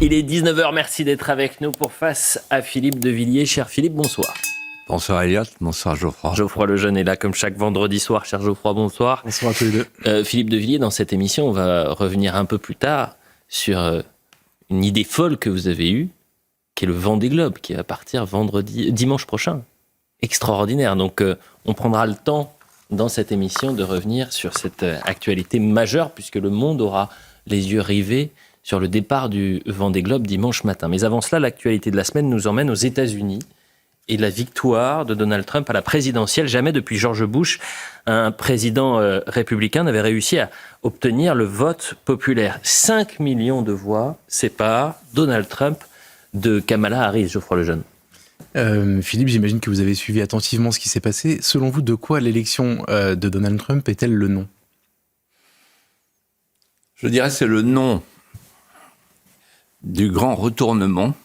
Il est 19h, merci d'être avec nous pour Face à Philippe de Villiers. Cher Philippe, bonsoir. Bonsoir Elliot, bonsoir Geoffroy. Geoffroy Lejeune est là comme chaque vendredi soir. Cher Geoffroy, bonsoir. Bonsoir à tous les deux. Philippe de Villiers, dans cette émission, on va revenir un peu plus tard sur une idée folle que vous avez eue, qui est le Vendée Globe, qui va partir dimanche prochain. Extraordinaire. Donc on prendra le temps dans cette émission de revenir sur cette actualité majeure, puisque le monde aura les yeux rivés sur le départ du Vendée Globe dimanche matin. Mais avant cela, l'actualité de la semaine nous emmène aux États-Unis et la victoire de Donald Trump à la présidentielle. Jamais depuis George Bush, un président républicain n'avait réussi à obtenir le vote populaire. 5 millions de voix séparent Donald Trump de Kamala Harris, Geoffroy Lejeune. Philippe, j'imagine que vous avez suivi attentivement ce qui s'est passé. Selon vous, de quoi l'élection de Donald Trump est-elle le nom ? Je dirais que c'est le nom du grand retournement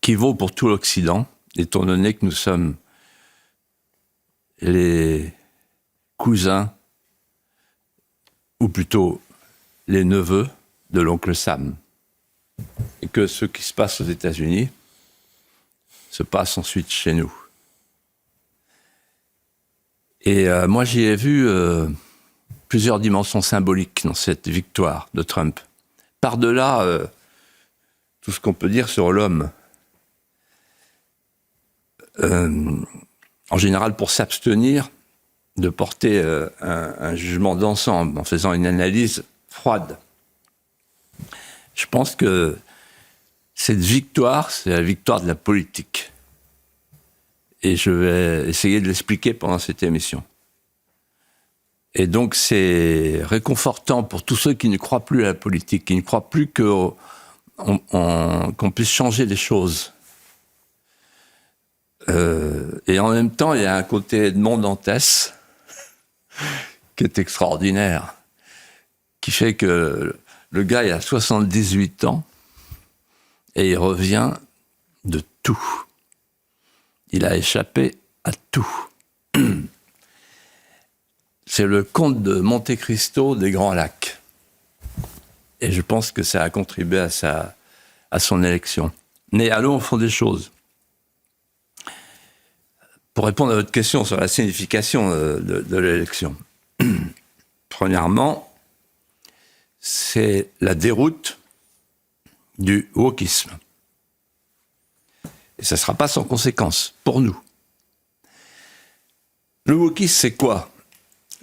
qui vaut pour tout l'Occident, étant donné que nous sommes les cousins, ou plutôt les neveux de l'oncle Sam. Et que ce qui se passe aux États-Unis se passe ensuite chez nous. Et moi, j'y ai vu plusieurs dimensions symboliques dans cette victoire de Trump. Par-delà tout ce qu'on peut dire sur l'homme. En général, pour s'abstenir de porter un jugement d'ensemble en faisant une analyse froide. Je pense que cette victoire, c'est la victoire de la politique. Et je vais essayer de l'expliquer pendant cette émission. Et donc, c'est réconfortant pour tous ceux qui ne croient plus à la politique, qui ne croient plus qu'on puisse changer les choses. Et en même temps, il y a un côté Edmond Dantès qui est extraordinaire, qui fait que le gars, il a 78 ans et il revient de tout. Il a échappé à tout. C'est le comte de Monte Cristo des Grands Lacs. Et je pense que ça a contribué à son élection. Mais allons au fond des choses. Pour répondre à votre question sur la signification de l'élection. Premièrement, c'est la déroute du wokisme. Et ça ne sera pas sans conséquence pour nous. Le wokisme, c'est quoi ?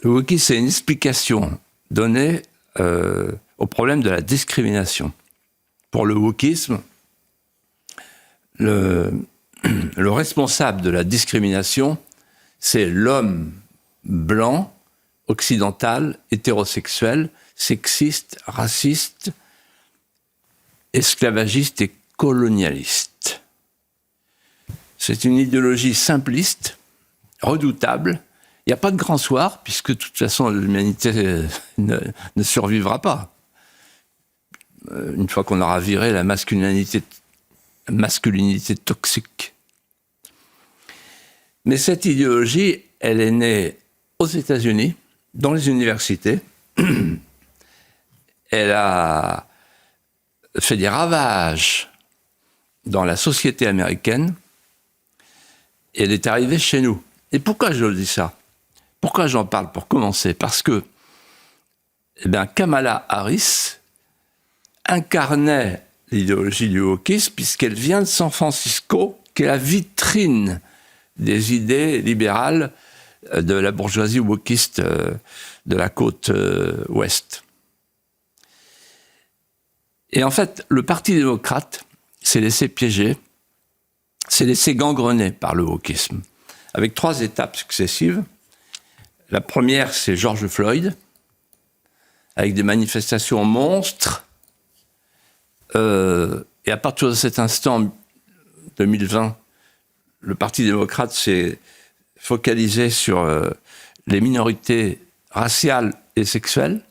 Le wokisme, c'est une explication donnée au problème de la discrimination. Pour le wokisme, le responsable de la discrimination, c'est l'homme blanc, occidental, hétérosexuel, sexiste, raciste, esclavagiste et colonialiste. C'est une idéologie simpliste, redoutable. Il n'y a pas de grand soir, puisque de toute façon l'humanité ne survivra pas. Une fois qu'on aura viré la masculinité toxique. Mais cette idéologie, elle est née aux États-Unis, dans les universités. Elle a fait des ravages dans la société américaine. Et elle est arrivée chez nous. Et pourquoi je dis ça ? Pourquoi j'en parle pour commencer ? Parce que Kamala Harris incarnait l'idéologie du wokisme puisqu'elle vient de San Francisco, qui est la vitrine des idées libérales de la bourgeoisie wokiste de la côte ouest. Et en fait, le Parti démocrate s'est laissé piéger, s'est laissé gangrener par le wokisme, avec 3 étapes successives. La première, c'est George Floyd, avec des manifestations monstres. Et à partir de cet instant, 2020, le Parti démocrate s'est focalisé sur les minorités raciales et sexuelles.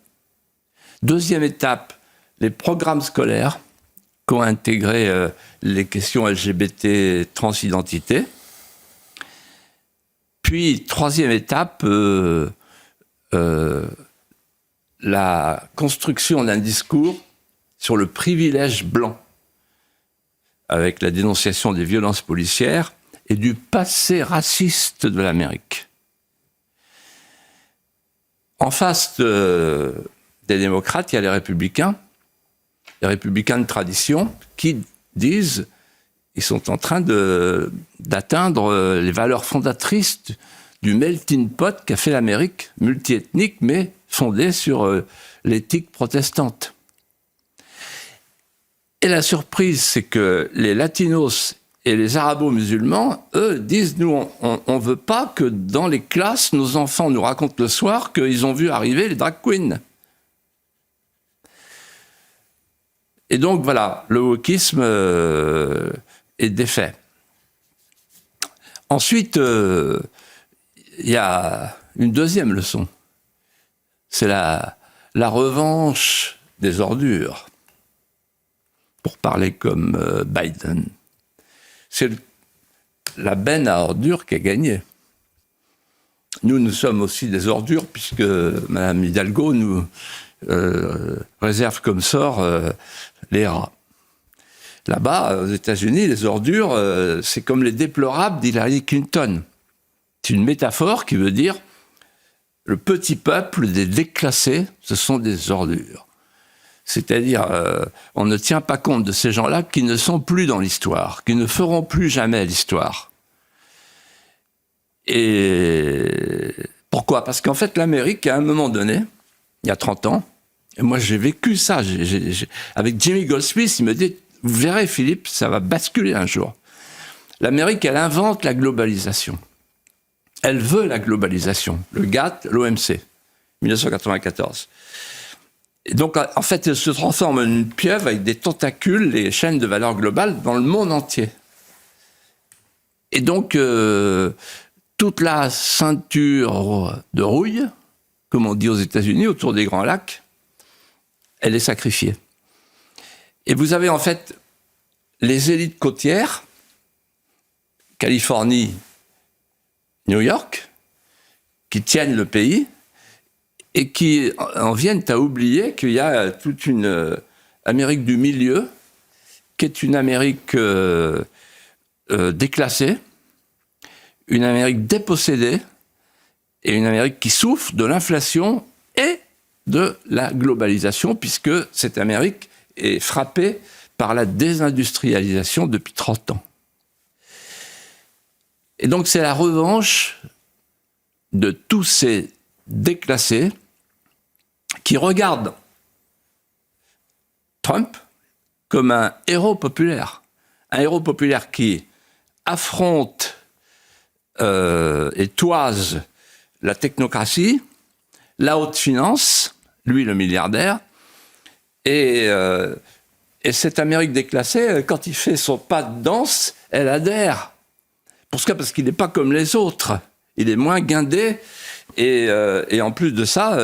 Deuxième étape, les programmes scolaires qui ont intégré les questions LGBT, transidentité. Puis, troisième étape, la construction d'un discours sur le privilège blanc, avec la dénonciation des violences policières et du passé raciste de l'Amérique. En face des démocrates, il y a les républicains de tradition, qui disent ils sont en train d'atteindre les valeurs fondatrices du melting pot qu'a fait l'Amérique, multiethnique, mais fondée sur l'éthique protestante. Et la surprise, c'est que les latinos et les arabo-musulmans, eux, disent, nous, on ne veut pas que dans les classes, nos enfants nous racontent le soir qu'ils ont vu arriver les drag queens. Et donc, voilà, le wokisme est défait. Ensuite, il y a une deuxième leçon. C'est la revanche des ordures, pour parler comme Biden. C'est la benne à ordures qui a gagné. Nous sommes aussi des ordures, puisque Mme Hidalgo nous réserve comme sort les rats. Là-bas, aux États-Unis, les ordures, c'est comme les déplorables d'Hillary Clinton. C'est une métaphore qui veut dire le petit peuple des déclassés, ce sont des ordures. C'est-à-dire, on ne tient pas compte de ces gens-là qui ne sont plus dans l'histoire, qui ne feront plus jamais l'histoire. Et pourquoi ? Parce qu'en fait, l'Amérique, à un moment donné, il y a 30 ans, et moi j'ai vécu ça, avec Jimmy Goldsmith, il me dit, vous verrez Philippe, ça va basculer un jour. L'Amérique, elle invente la globalisation. Elle veut la globalisation, le GATT, l'OMC, 1994. Et donc, en fait, elle se transforme en une pieuvre avec des tentacules, les chaînes de valeur globale, dans le monde entier. Et donc, toute la ceinture de rouille, comme on dit aux États-Unis, autour des Grands Lacs, elle est sacrifiée. Et vous avez en fait les élites côtières, Californie, New York, qui tiennent le pays, et qui en viennent à oublier qu'il y a toute une Amérique du milieu, qui est une Amérique déclassée, une Amérique dépossédée, et une Amérique qui souffre de l'inflation et de la globalisation, puisque cette Amérique est frappée par la désindustrialisation depuis 30 ans. Et donc c'est la revanche de tous ces déclassés qui regardent Trump comme un héros populaire qui affronte et toise la technocratie, la haute finance, lui le milliardaire, et cette Amérique déclassée, quand il fait son pas de danse, elle adhère. Pourquoi ? Parce qu'il n'est pas comme les autres, il est moins guindé. Et en plus de ça,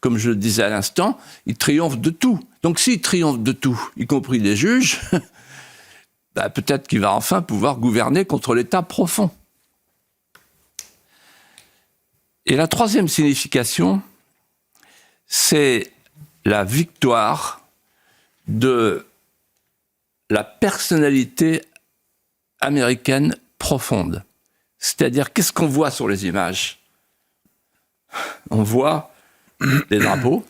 comme je le disais à l'instant, il triomphe de tout. Donc s'il triomphe de tout, y compris des juges, bah, peut-être qu'il va enfin pouvoir gouverner contre l'État profond. Et la troisième signification, c'est la victoire de la personnalité américaine profonde. C'est-à-dire, qu'est-ce qu'on voit sur les images ? On voit les drapeaux.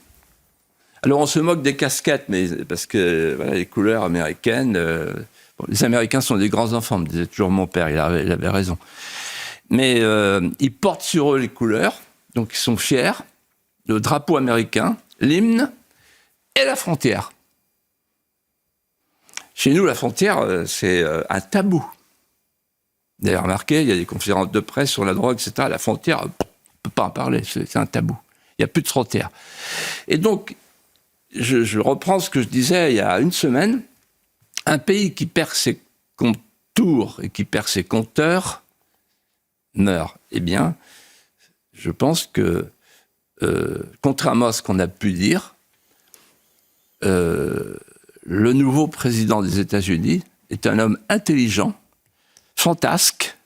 Alors on se moque des casquettes, mais parce que voilà, les couleurs américaines, les Américains sont des grands enfants, me disait toujours mon père, il avait raison. Mais ils portent sur eux les couleurs, donc ils sont fiers, le drapeau américain, l'hymne et la frontière. Chez nous, la frontière, c'est un tabou. Vous avez remarqué, il y a des conférences de presse sur la drogue, etc. La frontière, on ne peut pas en parler, c'est un tabou. Il n'y a plus de frontières. Et donc, je reprends ce que je disais il y a une semaine, un pays qui perd ses contours et qui perd ses compteurs meurt. Eh bien, je pense que, contrairement à ce qu'on a pu dire, le nouveau président des États-Unis est un homme intelligent, fantasque,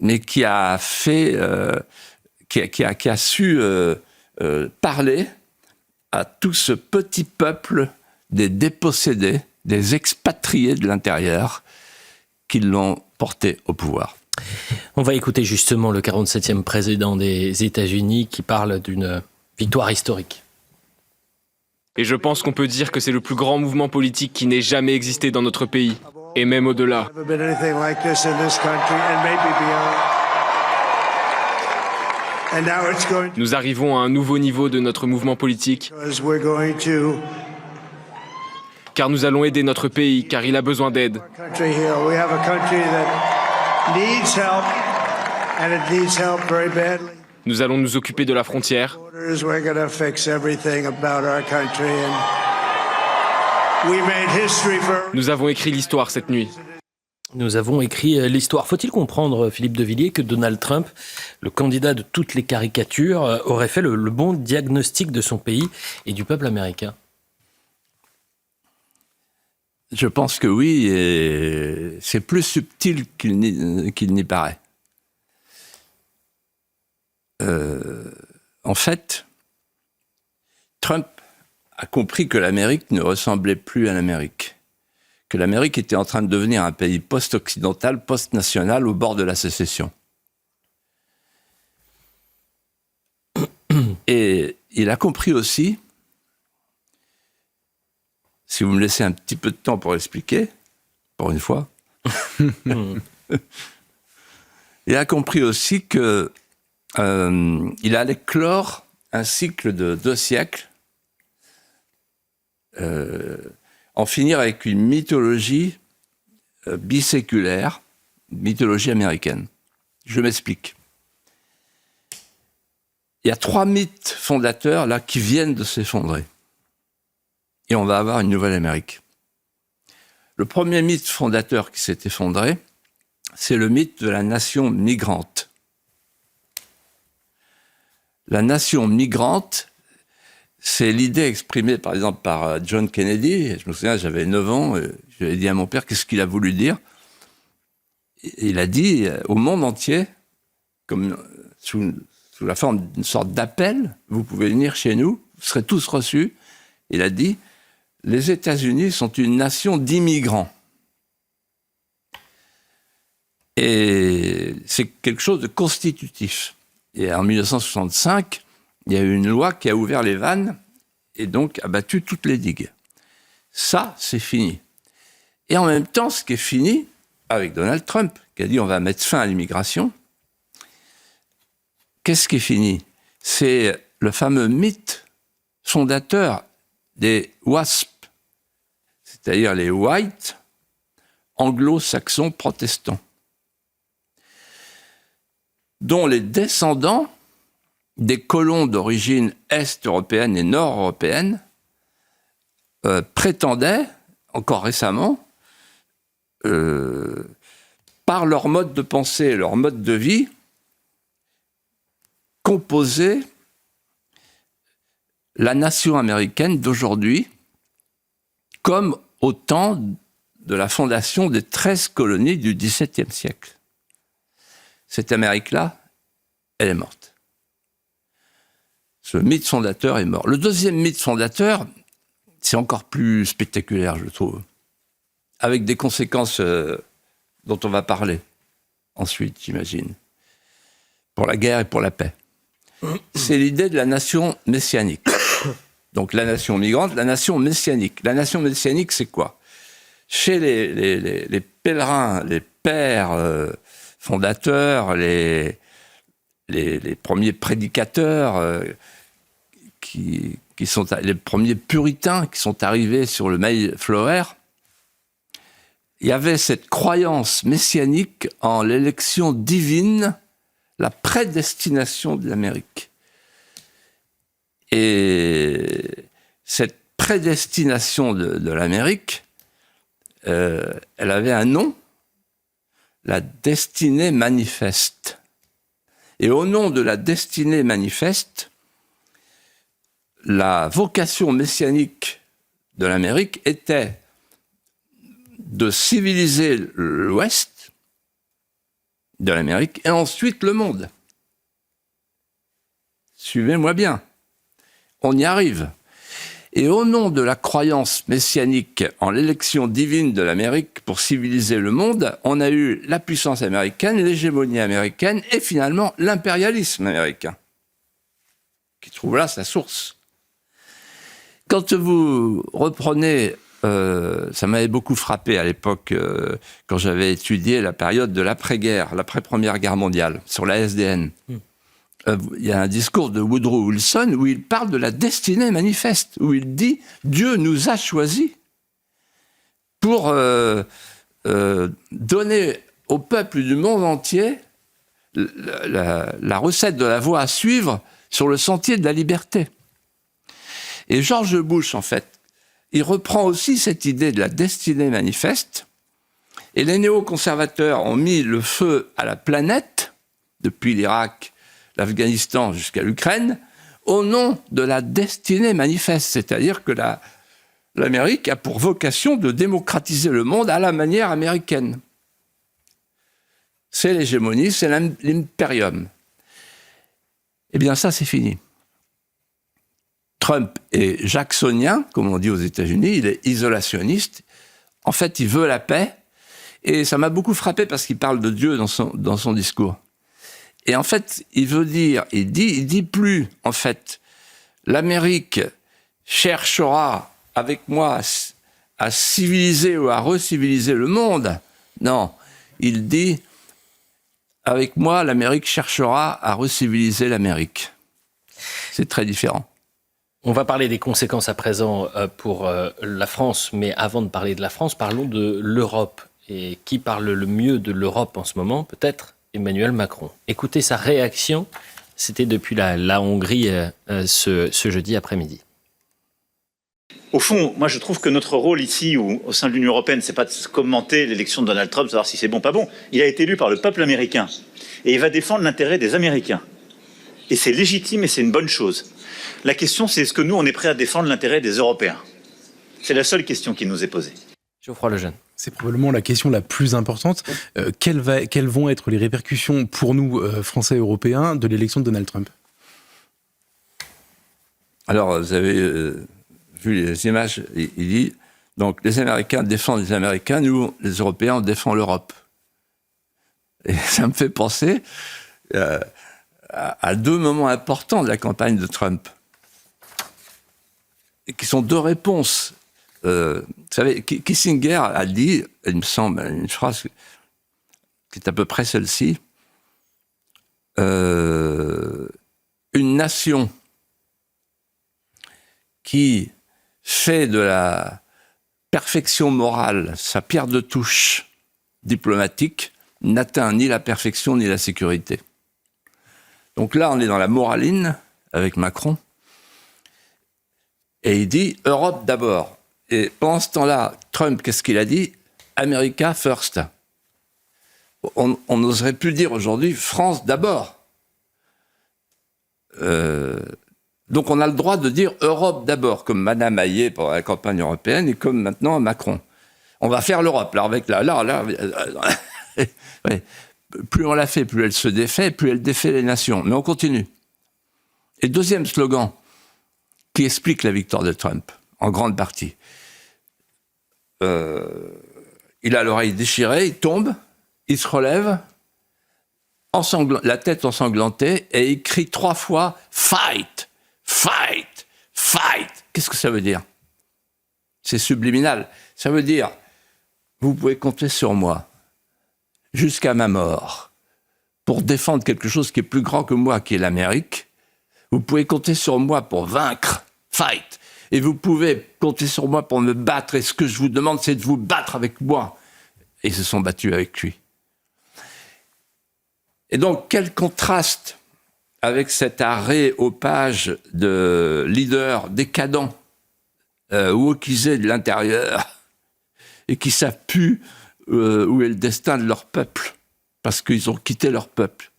mais qui a fait, qui a su parler à tout ce petit peuple des dépossédés, des expatriés de l'intérieur qui l'ont porté au pouvoir. On va écouter justement le 47e président des États-Unis qui parle d'une victoire historique. Et je pense qu'on peut dire que c'est le plus grand mouvement politique qui n'ait jamais existé dans notre pays, et même au-delà. Nous arrivons à un nouveau niveau de notre mouvement politique, car nous allons aider notre pays, car il a besoin d'aide. Nous allons nous occuper de la frontière. Nous avons écrit l'histoire cette nuit. Nous avons écrit l'histoire. Faut-il comprendre, Philippe de Villiers, que Donald Trump, le candidat de toutes les caricatures, aurait fait le bon diagnostic de son pays et du peuple américain ? Je pense que oui, et c'est plus subtil qu'il n'y paraît. En fait, Trump a compris que l'Amérique ne ressemblait plus à l'Amérique, que l'Amérique était en train de devenir un pays post-occidental, post-national, au bord de la sécession. Et il a compris aussi, si vous me laissez un petit peu de temps pour expliquer, pour une fois, il a compris aussi que il allait clore un cycle de 2 siècles, en finir avec une mythologie biséculaire, mythologie américaine. Je m'explique. Il y a 3 mythes fondateurs là qui viennent de s'effondrer. Et on va avoir une nouvelle Amérique. Le premier mythe fondateur qui s'est effondré, c'est le mythe de la nation migrante. La nation migrante, c'est l'idée exprimée par exemple par John Kennedy. Je me souviens, j'avais 9 ans, je lui ai dit à mon père qu'est-ce qu'il a voulu dire. Il a dit au monde entier, comme sous la forme d'une sorte d'appel, vous pouvez venir chez nous, vous serez tous reçus. Il a dit, les États-Unis sont une nation d'immigrants. Et c'est quelque chose de constitutif. Et en 1965, il y a eu une loi qui a ouvert les vannes et donc a battu toutes les digues. Ça, c'est fini. Et en même temps, ce qui est fini, avec Donald Trump, qui a dit on va mettre fin à l'immigration, qu'est-ce qui est fini ? C'est le fameux mythe fondateur des WASP, c'est-à-dire les whites anglo-saxons protestants, dont les descendants des colons d'origine est-européenne et nord-européenne prétendaient, encore récemment, par leur mode de pensée, leur mode de vie, composer la nation américaine d'aujourd'hui comme au temps de la fondation des 13 colonies du XVIIe siècle. Cette Amérique-là, elle est morte. Ce mythe fondateur est mort. Le deuxième mythe fondateur, c'est encore plus spectaculaire, je trouve, avec des conséquences dont on va parler ensuite, j'imagine, pour la guerre et pour la paix. C'est l'idée de la nation messianique. Donc la nation migrante, la nation messianique. La nation messianique, c'est quoi ? Chez les pèlerins, les pères fondateurs, les premiers prédicateurs, qui sont les premiers puritains qui sont arrivés sur le Mayflower, il y avait cette croyance messianique en l'élection divine, la prédestination de l'Amérique. Et cette prédestination de l'Amérique, elle avait un nom, la destinée manifeste. Et au nom de la destinée manifeste, la vocation messianique de l'Amérique était de civiliser l'Ouest de l'Amérique et ensuite le monde. Suivez-moi bien. On y arrive. Et au nom de la croyance messianique en l'élection divine de l'Amérique pour civiliser le monde, on a eu la puissance américaine, l'hégémonie américaine et finalement l'impérialisme américain, qui trouve là sa source. Quand vous reprenez, ça m'avait beaucoup frappé à l'époque, quand j'avais étudié la période de l'après-guerre, l'après-première guerre mondiale, sur la SDN. Il y a un discours de Woodrow Wilson où il parle de la destinée manifeste, où il dit « Dieu nous a choisis pour donner au peuple du monde entier la recette de la voie à suivre sur le sentier de la liberté. » Et George Bush, en fait, il reprend aussi cette idée de la destinée manifeste, et les néoconservateurs ont mis le feu à la planète, depuis l'Irak, l'Afghanistan jusqu'à l'Ukraine, au nom de la destinée manifeste, c'est-à-dire que l'Amérique a pour vocation de démocratiser le monde à la manière américaine. C'est l'hégémonie, c'est l'impérium. Eh bien ça, c'est fini. Trump est jacksonien, comme on dit aux États-Unis, il est isolationniste. En fait, il veut la paix, et ça m'a beaucoup frappé parce qu'il parle de Dieu dans son discours. Et en fait, il dit plus, en fait, l'Amérique cherchera avec moi à civiliser ou à reciviliser le monde. Non, il dit, avec moi, l'Amérique cherchera à reciviliser l'Amérique. C'est très différent. On va parler des conséquences à présent pour la France, mais avant de parler de la France, parlons de l'Europe. Et qui parle le mieux de l'Europe en ce moment, peut-être Emmanuel Macron. Écoutez sa réaction, c'était depuis la Hongrie ce jeudi après-midi. Au fond, moi je trouve que notre rôle ici, ou au sein de l'Union européenne, c'est pas de commenter l'élection de Donald Trump, savoir si c'est bon ou pas bon. Il a été élu par le peuple américain. Et il va défendre l'intérêt des Américains. Et c'est légitime et c'est une bonne chose. La question, c'est est-ce que nous, on est prêt à défendre l'intérêt des Européens? C'est la seule question qui nous est posée. Geoffroy Lejeune. C'est probablement la question la plus importante. Quelles vont être les répercussions pour nous, Français et Européens, de l'élection de Donald Trump? Alors, vous avez vu les images, il dit, donc les Américains défendent les Américains, nous, les Européens, on défend l'Europe. Et ça me fait penser à deux moments importants de la campagne de Trump, et qui sont deux réponses. Vous savez, Kissinger a dit, il me semble, une phrase qui est à peu près celle-ci, une nation qui fait de la perfection morale sa pierre de touche diplomatique n'atteint ni la perfection ni la sécurité. Donc là, on est dans la moraline avec Macron, et il dit « Europe d'abord ». Et pendant ce temps-là, Trump, qu'est-ce qu'il a dit? America first. On n'oserait plus dire aujourd'hui France d'abord. Donc on a le droit de dire Europe d'abord, comme Madame Hayet pour la campagne européenne et comme maintenant Macron. On va faire l'Europe, là, avec ouais. Plus on la fait, plus elle se défait, plus elle défait les nations. Mais on continue. Et deuxième slogan qui explique la victoire de Trump, en grande partie. Il a l'oreille déchirée, il tombe, il se relève, la tête ensanglantée, et il crie 3 fois « Fight! Fight! Fight !» Qu'est-ce que ça veut dire? C'est subliminal. Ça veut dire « Vous pouvez compter sur moi jusqu'à ma mort pour défendre quelque chose qui est plus grand que moi, qui est l'Amérique. Vous pouvez compter sur moi pour vaincre. Fight! Et vous pouvez compter sur moi pour me battre. Et ce que je vous demande, c'est de vous battre avec moi. » Et ils se sont battus avec lui. Et donc, quel contraste avec cet arrêt aux pages de leaders décadents, wokisés de l'intérieur, et qui savent plus où est le destin de leur peuple, parce qu'ils ont quitté leur peuple.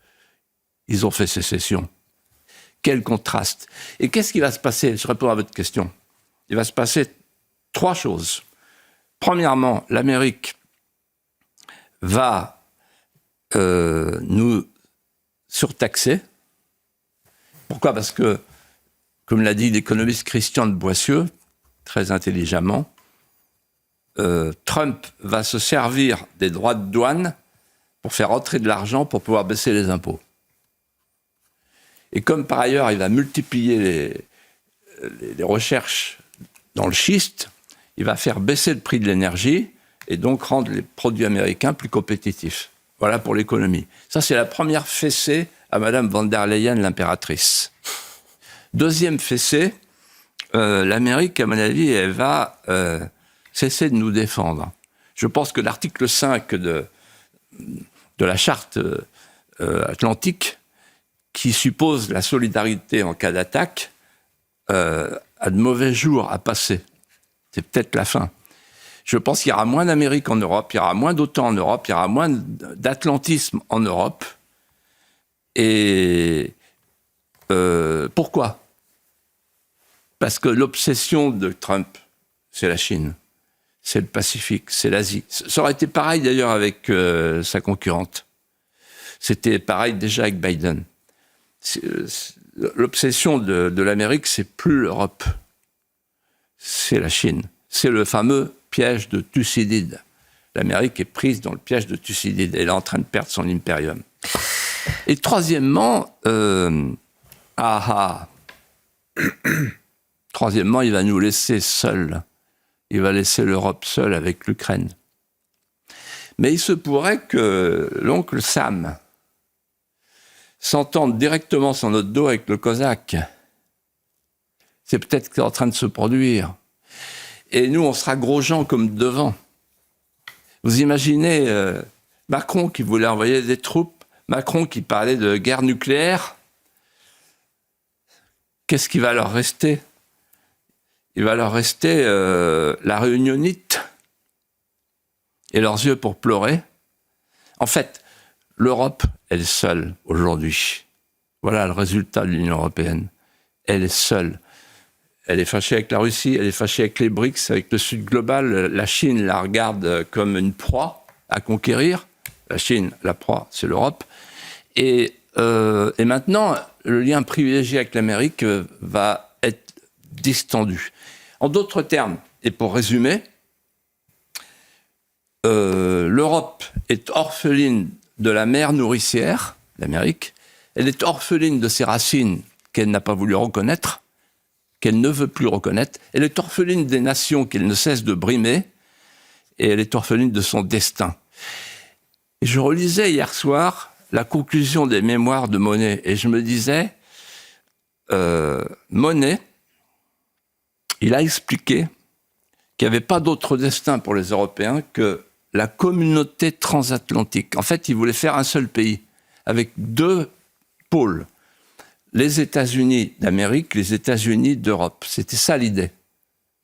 Ils ont fait sécession. Quel contraste. Et qu'est-ce qui va se passer? Je réponds à votre question. Il va se passer 3 choses. Premièrement, l'Amérique va nous surtaxer. Pourquoi? Parce que, comme l'a dit l'économiste Christian de Boissieu, très intelligemment, Trump va se servir des droits de douane pour faire entrer de l'argent pour pouvoir baisser les impôts. Et comme par ailleurs, il va multiplier les recherches dans le schiste, il va faire baisser le prix de l'énergie et donc rendre les produits américains plus compétitifs. Voilà pour l'économie. Ça, c'est la première fessée à Madame von der Leyen, l'impératrice. Deuxième fessée, l'Amérique, à mon avis, elle va cesser de nous défendre. Je pense que l'article 5 de la charte atlantique, qui suppose la solidarité en cas d'attaque, a de mauvais jours à passer. C'est peut-être la fin. Je pense qu'il y aura moins d'Amérique en Europe, il y aura moins d'OTAN en Europe, il y aura moins d'atlantisme en Europe. Et pourquoi ? Parce que l'obsession de Trump, c'est la Chine, c'est le Pacifique, c'est l'Asie. Ça aurait été pareil d'ailleurs avec sa concurrente. C'était pareil déjà avec Biden. L'obsession de l'Amérique, c'est plus l'Europe, c'est la Chine. C'est le fameux piège de Thucydide. L'Amérique est prise dans le piège de Thucydide. Elle est en train de perdre son impérium. Et troisièmement, troisièmement, il va nous laisser seuls. Il va laisser l'Europe seule avec l'Ukraine. Mais il se pourrait que l'oncle Sam s'entende directement sur notre dos avec le Cosaque. C'est peut-être ce qui est en train de se produire. Et nous, on sera gros gens comme devant. Vous imaginez Macron qui voulait envoyer des troupes, Macron qui parlait de guerre nucléaire. Qu'est-ce qui va leur rester ? Il va leur rester la réunionite et leurs yeux pour pleurer. En fait, l'Europe, elle est seule aujourd'hui. Voilà le résultat de l'Union européenne. Elle est seule. Elle est fâchée avec la Russie, elle est fâchée avec les BRICS, avec le Sud global. La Chine la regarde comme une proie à conquérir. La Chine, la proie, c'est l'Europe. Et maintenant, le lien privilégié avec l'Amérique va être distendu. En d'autres termes, et pour résumer, l'Europe est orpheline de la mère nourricière, l'Amérique. Elle est orpheline de ses racines qu'elle n'a pas voulu reconnaître, qu'elle ne veut plus reconnaître. Elle est orpheline des nations qu'elle ne cesse de brimer, et elle est orpheline de son destin. Et je relisais hier soir la conclusion des mémoires de Monnet, et je me disais, Monnet, il a expliqué qu'il n'y avait pas d'autre destin pour les Européens que la communauté transatlantique. En fait, il voulait faire un seul pays, avec deux pôles. Les États-Unis d'Amérique, les États-Unis d'Europe. C'était ça l'idée.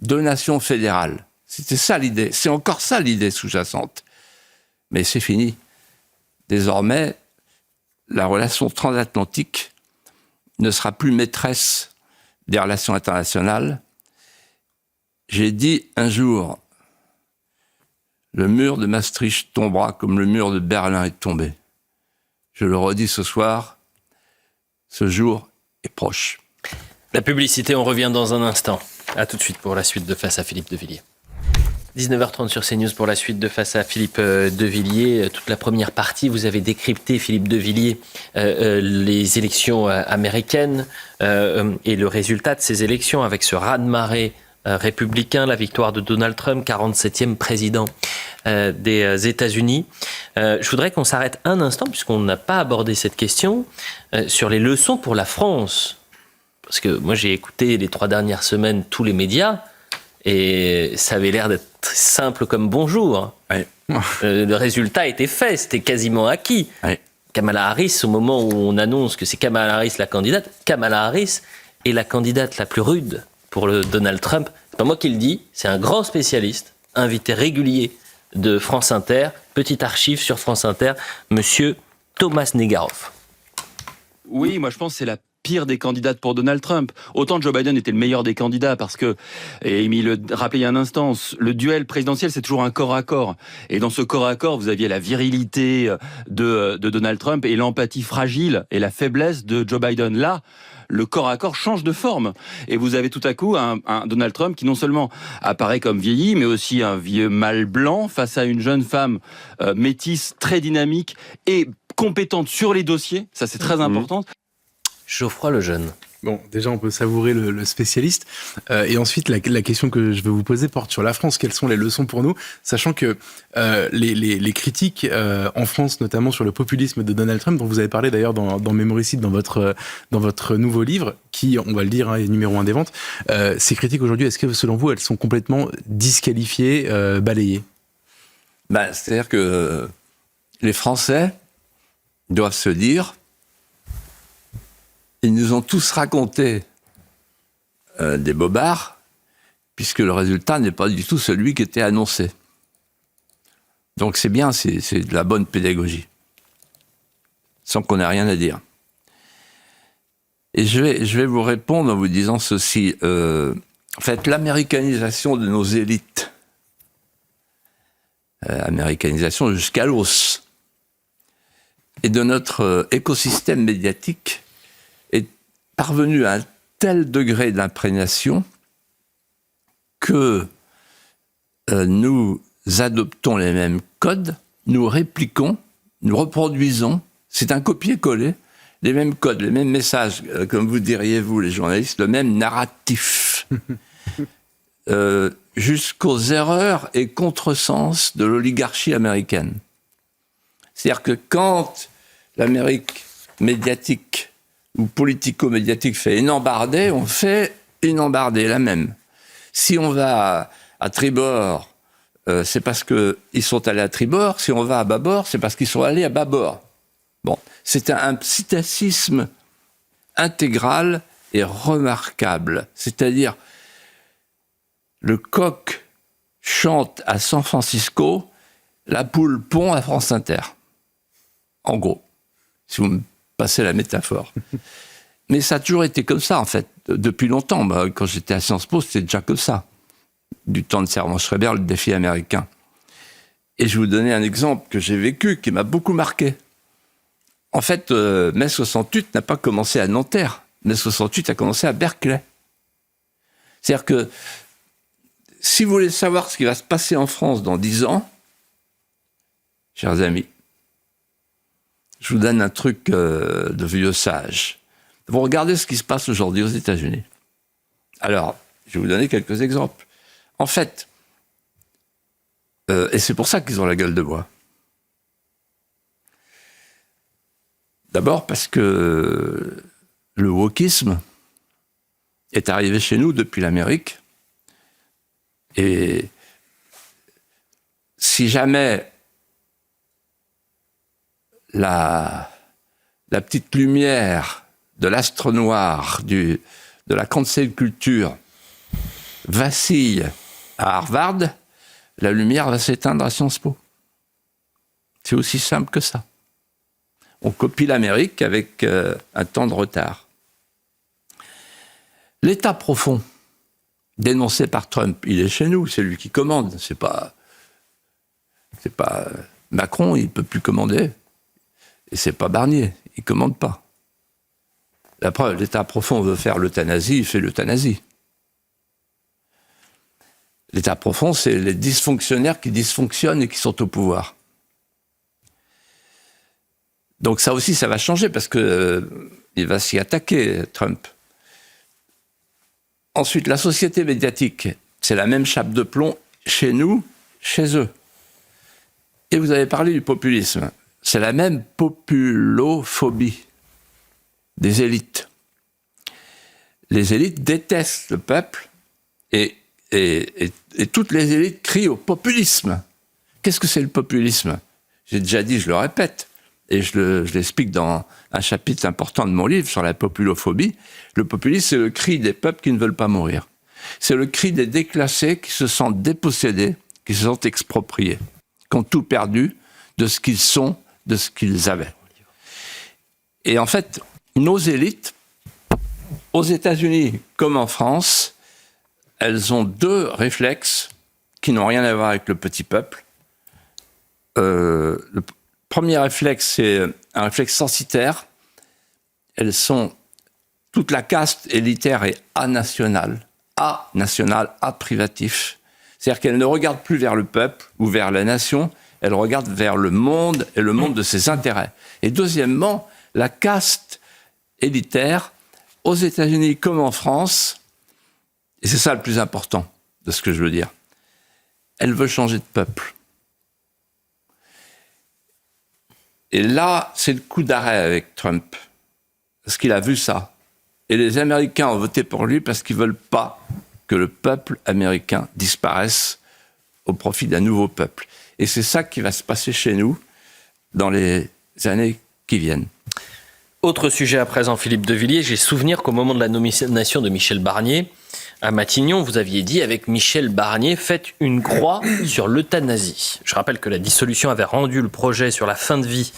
Deux nations fédérales. C'était ça l'idée. C'est encore ça l'idée sous-jacente. Mais c'est fini. Désormais, la relation transatlantique ne sera plus maîtresse des relations internationales. J'ai dit un jour, le mur de Maastricht tombera comme le mur de Berlin est tombé. Je le redis ce soir, ce jour est proche. La publicité, on revient dans un instant. À tout de suite pour la suite de Face à Philippe de Villiers. 19h30 sur CNews pour la suite de Face à Philippe de Villiers. Toute la première partie, vous avez décrypté, Philippe de Villiers, les élections américaines et le résultat de ces élections avec ce raz-de-marée républicain, la victoire de Donald Trump, 47e président des États-Unis. Je voudrais qu'on s'arrête un instant, puisqu'on n'a pas abordé cette question, sur les leçons pour la France. Parce que moi, j'ai écouté les 3 dernières semaines tous les médias, et ça avait l'air d'être simple comme bonjour. Ouais. Le résultat était fait, c'était quasiment acquis. Ouais. Kamala Harris, au moment où on annonce que c'est Kamala Harris la candidate, Kamala Harris est la candidate la plus rude pour le Donald Trump. C'est pas moi qui le dis, c'est un grand spécialiste, invité régulier de France Inter, petite archive sur France Inter, monsieur Thomas Negaroff. Oui, moi je pense que c'est la pire des candidates pour Donald Trump. Autant Joe Biden était le meilleur des candidats parce que, et il le rappelait il y a un instant, le duel présidentiel c'est toujours un corps à corps. Et dans ce corps à corps, vous aviez la virilité de Donald Trump et l'empathie fragile et la faiblesse de Joe Biden. Là, le corps à corps change de forme. Et vous avez tout à coup un Donald Trump qui non seulement apparaît comme vieilli, mais aussi un vieux mâle blanc face à une jeune femme métisse, très dynamique et compétente sur les dossiers. Ça, c'est très important. Geoffroy Lejeune. Bon, déjà, on peut savourer le spécialiste. Et ensuite, la question que je veux vous poser porte sur la France. Quelles sont les leçons pour nous, sachant que les critiques en France, notamment sur le populisme de Donald Trump, dont vous avez parlé d'ailleurs dans Mémoricide, dans votre nouveau livre, qui, on va le dire, est numéro 1 des ventes, ces critiques aujourd'hui, est-ce que selon vous, elles sont complètement disqualifiées, balayées ? C'est-à-dire que les Français doivent se dire, ils nous ont tous raconté des bobards, puisque le résultat n'est pas du tout celui qui était annoncé. Donc c'est bien, c'est de la bonne pédagogie, sans qu'on ait rien à dire. Et je vais vous répondre en vous disant ceci. En fait, l'américanisation de nos élites, américanisation jusqu'à l'os, et de notre écosystème médiatique est parvenu à un tel degré d'imprégnation que nous adoptons les mêmes codes, nous répliquons, nous reproduisons, c'est un copier-coller, les mêmes codes, les mêmes messages, comme vous diriez vous les journalistes, le même narratif, jusqu'aux erreurs et contresens de l'oligarchie américaine. C'est-à-dire que quand l'Amérique médiatique ou politico-médiatique fait une embardée, on fait une embardée, la même. Si on va à tribord, c'est parce qu'ils sont allés à tribord. Si on va à bâbord, c'est parce qu'ils sont allés à bâbord. Bon, c'est un psittacisme intégral et remarquable. C'est-à-dire, le coq chante à San Francisco, la poule pond à France Inter. En gros, si vous me passez la métaphore. Mais ça a toujours été comme ça, en fait, depuis longtemps. Quand j'étais à Sciences Po, c'était déjà comme ça. Du temps de Servan-Schreiber, le défi américain. Et je vais vous donner un exemple que j'ai vécu, qui m'a beaucoup marqué. En fait, mai 68 n'a pas commencé à Nanterre. Mai 68 a commencé à Berkeley. C'est-à-dire que, si vous voulez savoir ce qui va se passer en France dans 10 ans, chers amis, je vous donne un truc de vieux sage. Vous regardez ce qui se passe aujourd'hui aux États-Unis. Alors, je vais vous donner quelques exemples. En fait, et c'est pour ça qu'ils ont la gueule de bois. D'abord parce que le wokisme est arrivé chez nous depuis l'Amérique. Et si jamais la petite lumière de l'astre noir, de la cancel culture vacille à Harvard, la lumière va s'éteindre à Sciences Po. C'est aussi simple que ça. On copie l'Amérique avec un temps de retard. L'État profond, dénoncé par Trump, il est chez nous, c'est lui qui commande. C'est pas Macron, il peut plus commander. Et c'est pas Barnier, il commande pas. La preuve, l'État profond veut faire l'euthanasie, il fait l'euthanasie. L'État profond, c'est les dysfonctionnaires qui dysfonctionnent et qui sont au pouvoir. Donc ça aussi, ça va changer parce que il va s'y attaquer, Trump. Ensuite, la société médiatique, c'est la même chape de plomb chez nous, chez eux. Et vous avez parlé du populisme. C'est la même populophobie des élites. Les élites détestent le peuple et toutes les élites crient au populisme. Qu'est-ce que c'est le populisme ? J'ai déjà dit, je le répète, et je l'explique dans un chapitre important de mon livre sur la populophobie. Le populisme, c'est le cri des peuples qui ne veulent pas mourir. C'est le cri des déclassés qui se sentent dépossédés, qui se sentent expropriés, qui ont tout perdu de ce qu'ils sont, de ce qu'ils avaient. Et en fait, nos élites, aux États-Unis comme en France, elles ont deux réflexes qui n'ont rien à voir avec le petit peuple. Le premier réflexe, c'est un réflexe censitaire. Elles sont toute la caste élitaire est anationale, privatif. C'est-à-dire qu'elle ne regarde plus vers le peuple ou vers la nation, elle regarde vers le monde et le monde de ses intérêts. Et deuxièmement, la caste élitaire, aux États-Unis comme en France, et c'est ça le plus important de ce que je veux dire, elle veut changer de peuple. Et là, c'est le coup d'arrêt avec Trump, parce qu'il a vu ça. Et les Américains ont voté pour lui parce qu'ils ne veulent pas que le peuple américain disparaisse au profit d'un nouveau peuple. Et c'est ça qui va se passer chez nous dans les années qui viennent. Autre sujet à présent, Philippe de Villiers. J'ai souvenir qu'au moment de la nomination de Michel Barnier à Matignon, vous aviez dit avec Michel Barnier, faites une croix sur l'euthanasie. Je rappelle que la dissolution avait rendu le projet sur la fin de vie,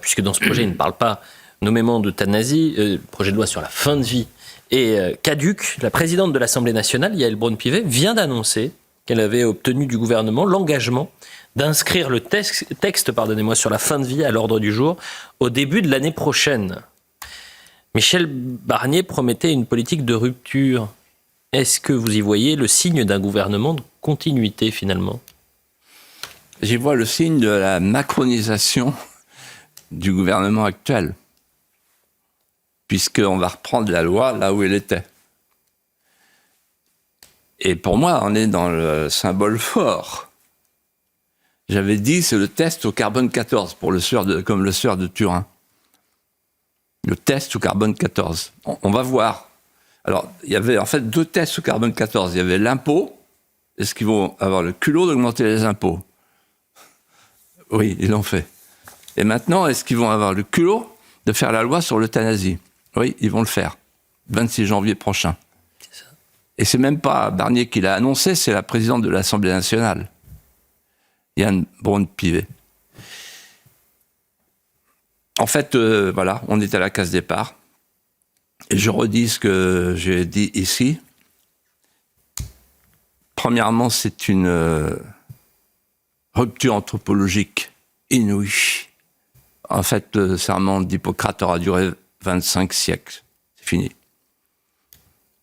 puisque dans ce projet, il ne parle pas nommément d'euthanasie, le projet de loi sur la fin de vie est caduque. La présidente de l'Assemblée nationale, Yaël Braun-Pivet, vient d'annoncer qu'elle avait obtenu du gouvernement l'engagement d'inscrire le texte sur la fin de vie à l'ordre du jour au début de l'année prochaine. Michel Barnier promettait une politique de rupture. Est-ce que vous y voyez le signe d'un gouvernement de continuité finalement ? J'y vois le signe de la macronisation du gouvernement actuel, puisqu'on va reprendre la loi là où elle était. Et pour moi, on est dans le symbole fort. J'avais dit, c'est le test au carbone 14, comme le sueur de Turin. Le test au carbone 14. On va voir. Alors, il y avait en fait 2 tests au carbone 14. Il y avait l'impôt. Est-ce qu'ils vont avoir le culot d'augmenter les impôts ? Oui, ils l'ont fait. Et maintenant, est-ce qu'ils vont avoir le culot de faire la loi sur l'euthanasie ? Oui, ils vont le faire. 26 janvier prochain. C'est ça. Et c'est même pas Barnier qui l'a annoncé, c'est la présidente de l'Assemblée nationale, Yaël Braun-Pivet. En fait, voilà, on est à la case départ. Et je redis ce que j'ai dit ici. Premièrement, c'est une rupture anthropologique inouïe. En fait, le serment d'Hippocrate aura duré 25 siècles. C'est fini.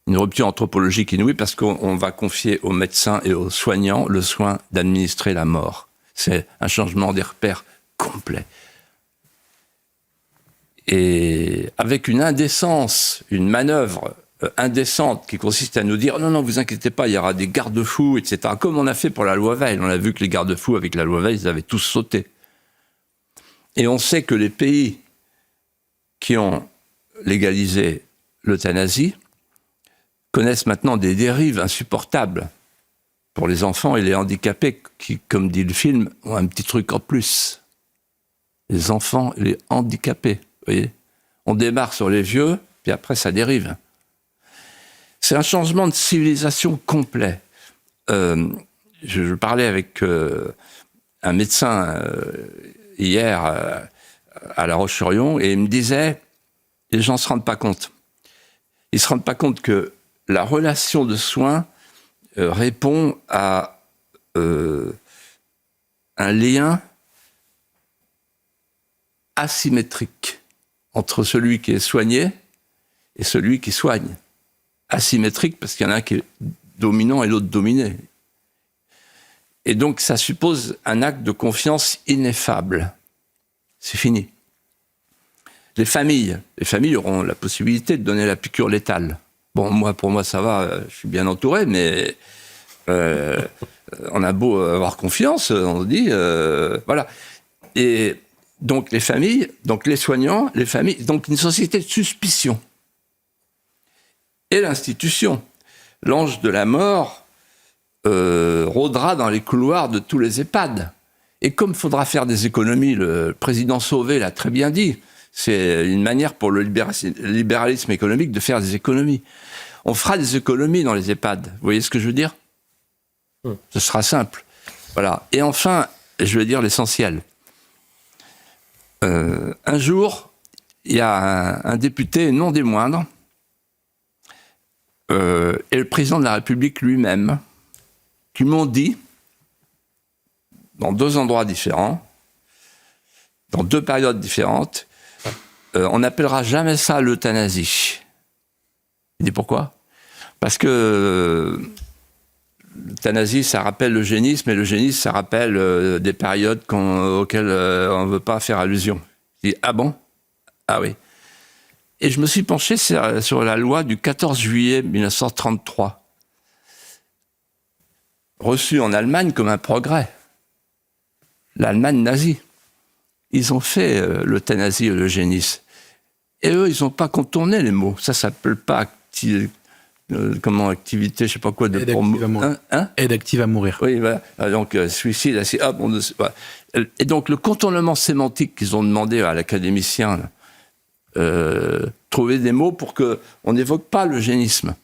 Une rupture anthropologique inouïe parce qu'on va confier aux médecins et aux soignants le soin d'administrer la mort. C'est un changement des repères complet. Et avec une indécence, une manœuvre indécente qui consiste à nous dire « Non, vous inquiétez pas, il y aura des garde-fous, etc. » Comme on a fait pour la loi Veil. On a vu que les garde-fous, avec la loi Veil, ils avaient tous sauté. Et on sait que les pays qui ont légalisé l'euthanasie connaissent maintenant des dérives insupportables pour les enfants et les handicapés qui, comme dit le film, ont un petit truc en plus. Les enfants et les handicapés, vous voyez. On démarre sur les vieux, puis après ça dérive. C'est un changement de civilisation complet. Je parlais avec un médecin hier à La Roche-sur-Yon et il me disait, les gens ne se rendent pas compte. Ils ne se rendent pas compte que la relation de soins répond à un lien asymétrique entre celui qui est soigné et celui qui soigne. Asymétrique parce qu'il y en a un qui est dominant et l'autre dominé. Et donc ça suppose un acte de confiance ineffable. C'est fini. Les familles auront la possibilité de donner la piqûre létale. Bon, pour moi, ça va, je suis bien entouré, mais on a beau avoir confiance, on se dit, voilà. Et donc les familles, donc les soignants, les familles, donc une société de suspicion. Et l'institution, l'ange de la mort, rôdera dans les couloirs de tous les EHPAD. Et comme il faudra faire des économies, le président Sauvé l'a très bien dit, c'est une manière pour le libéralisme économique de faire des économies. On fera des économies dans les EHPAD. Vous voyez ce que je veux dire ? Ce sera simple. Voilà. Et enfin, je vais dire l'essentiel. Un jour, il y a un député, non des moindres, et le président de la République lui-même, qui m'ont dit, dans 2 endroits différents, dans 2 périodes différentes, on n'appellera jamais ça l'euthanasie. Il dit pourquoi ? Parce que l'euthanasie, ça rappelle l'eugénisme, et l'eugénisme, ça rappelle des périodes auxquelles on ne veut pas faire allusion. Il dit, ah bon ? Ah oui. Et je me suis penché sur la loi du 14 juillet 1933, reçue en Allemagne comme un progrès. L'Allemagne nazie. Ils ont fait l'euthanasie et l'eugénisme. Et eux, ils n'ont pas contourné les mots. Ça s'appelle pas activité, je sais pas quoi. Aide active à mourir. Aide active à mourir. Oui, voilà. Donc, suicide, hop, voilà. Et donc, le contournement sémantique qu'ils ont demandé à l'académicien, trouver des mots pour qu'on n'évoque pas l'eugénisme.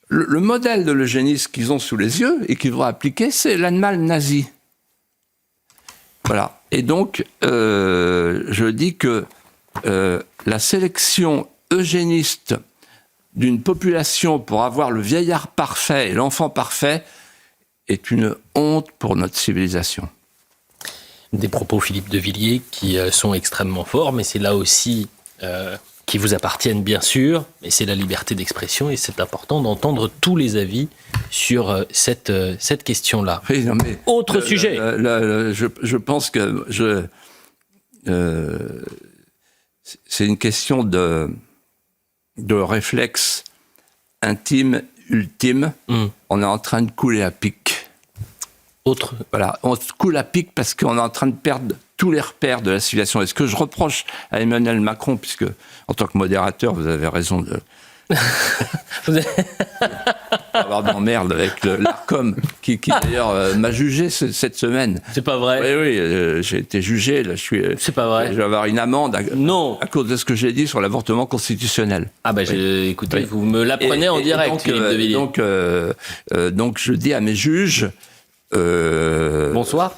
Le modèle de l'eugénisme qu'ils ont sous les yeux et qu'ils vont appliquer, c'est l'Allemagne nazie. Voilà. Et donc, je dis que la sélection eugéniste d'une population pour avoir le vieillard parfait et l'enfant parfait est une honte pour notre civilisation. Des propos, Philippe de Villiers, qui sont extrêmement forts, mais c'est là aussi qui vous appartiennent bien sûr, et c'est la liberté d'expression, et c'est important d'entendre tous les avis sur cette question-là. Oui, non, mais autre sujet. Je pense que c'est une question de réflexe intime, ultime. On est en train de couler à pic. Voilà, on coule à pic parce qu'on est en train de perdre tous les repères de la civilisation. Et ce que je reproche à Emmanuel Macron, puisque en tant que modérateur, vous avez raison de avoir d'emmerde avec l'ARCOM, qui d'ailleurs m'a jugé cette semaine. C'est pas vrai. Oui, j'ai été jugé. Là, c'est pas vrai. Je vais avoir une amende non. à cause de ce que j'ai dit sur l'avortement constitutionnel. Ah ben, écoutez, oui. Vous me l'apprenez en direct, donc, Philippe de Villiers. Donc, je dis à mes juges... bonsoir.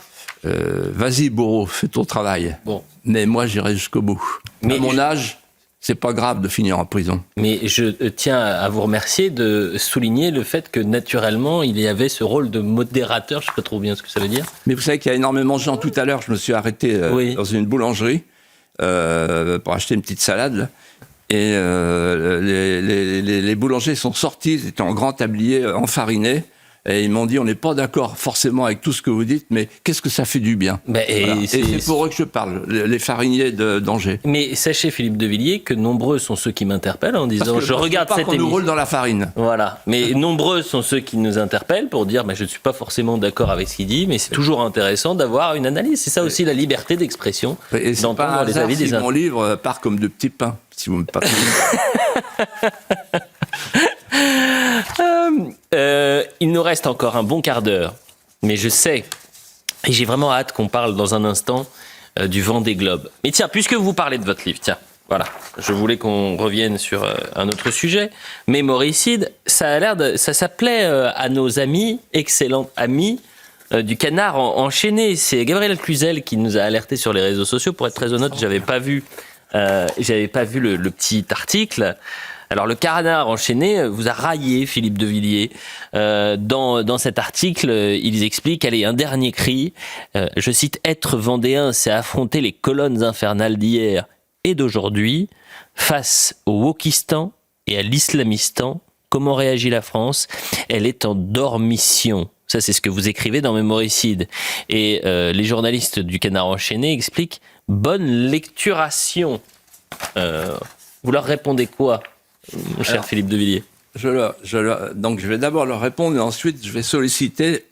Vas-y, bourreau, fais ton travail. Bon. Mais moi, j'irai jusqu'au bout. Mais à mon âge, c'est pas grave de finir en prison. Mais je tiens à vous remercier de souligner le fait que, naturellement, il y avait ce rôle de modérateur. Je ne sais pas trop bien ce que ça veut dire. Mais vous savez qu'il y a énormément de gens. Tout à l'heure, je me suis arrêté dans une boulangerie pour acheter une petite salade. Là. Et les boulangers sont sortis, ils étaient en grand tablier enfarinés. Et ils m'ont dit, on n'est pas d'accord forcément avec tout ce que vous dites, mais qu'est-ce que ça fait du bien. Voilà. Et c'est pour eux que je parle, les fariniers d'Angers. Mais sachez, Philippe de Villiers, que nombreux sont ceux qui m'interpellent en disant, je regarde cette émission. On nous roule dans la farine. Voilà. Mais nombreux sont ceux qui nous interpellent pour dire, je ne suis pas forcément d'accord avec ce qu'il dit, mais c'est toujours intéressant d'avoir une analyse. C'est ça aussi la liberté d'expression, d'entendre les avis des autres. Mon livre part comme de petits pains, si vous me parlez. Il nous reste encore un bon quart d'heure, mais je sais, et j'ai vraiment hâte qu'on parle dans un instant du Vendée Globe. Mais tiens, puisque vous parlez de votre livre, voilà, je voulais qu'on revienne sur un autre sujet. Mémoricide, ça s'appelait à nos amis, excellents amis, du Canard enchaîné. C'est Gabriel Cluzel qui nous a alertés sur les réseaux sociaux. Pour être très honnête, j'avais pas vu le petit article. Alors, le Canard enchaîné vous a raillé, Philippe de Villiers. Dans cet article, ils expliquent, allez, un dernier cri. Je cite, « Être vendéen, c'est affronter les colonnes infernales d'hier et d'aujourd'hui. Face au wokistan et à l'islamistan, comment réagit la France ? Elle est en dormition. » Ça, c'est ce que vous écrivez dans Mémoricide. Et les journalistes du Canard enchaîné expliquent, « Bonne lecturation. » Vous leur répondez quoi ? Mon cher Philippe de Villiers. Donc je vais d'abord leur répondre et ensuite je vais solliciter